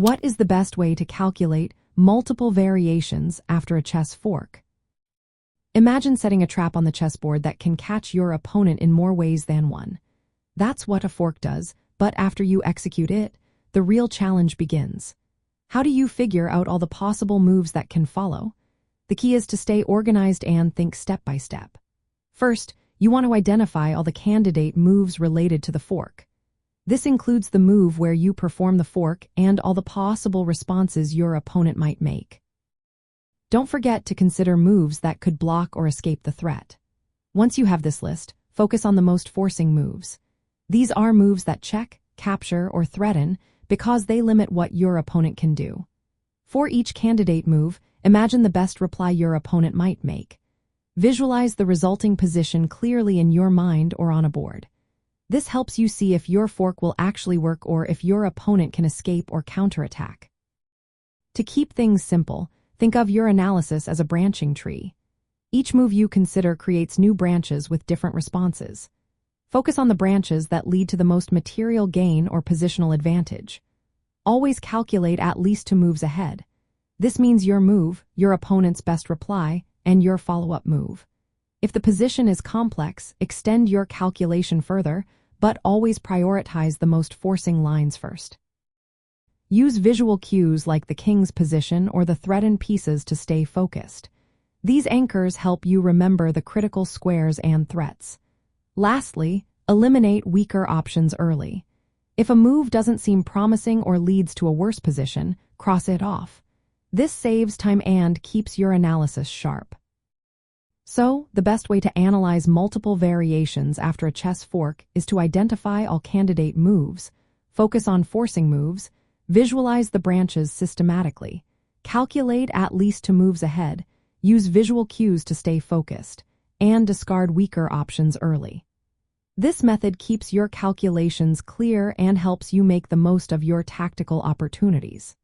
What is the best way to calculate multiple variations after a chess fork? Imagine setting a trap on the chessboard that can catch your opponent in more ways than one. That's what a fork does, but after you execute it, the real challenge begins. How do you figure out all the possible moves that can follow? The key is to stay organized and think step by step. First, you want to identify all the candidate moves related to the fork. This includes the move where you perform the fork and all the possible responses your opponent might make. Don't forget to consider moves that could block or escape the threat. Once you have this list, focus on the most forcing moves. These are moves that check, capture, or threaten because they limit what your opponent can do. For each candidate move, imagine the best reply your opponent might make. Visualize the resulting position clearly in your mind or on a board. This helps you see if your fork will actually work or if your opponent can escape or counterattack. To keep things simple, think of your analysis as a branching tree. Each move you consider creates new branches with different responses. Focus on the branches that lead to the most material gain or positional advantage. Always calculate at least 2 moves ahead. This means your move, your opponent's best reply, and your follow-up move. If the position is complex, extend your calculation further, but always prioritize the most forcing lines first. Use visual cues like the king's position or the threatened pieces to stay focused. These anchors help you remember the critical squares and threats. Lastly, eliminate weaker options early. If a move doesn't seem promising or leads to a worse position, cross it off. This saves time and keeps your analysis sharp. So, the best way to analyze multiple variations after a chess fork is to identify all candidate moves, focus on forcing moves, visualize the branches systematically, calculate at least 2 moves ahead, use visual cues to stay focused, and discard weaker options early. This method keeps your calculations clear and helps you make the most of your tactical opportunities.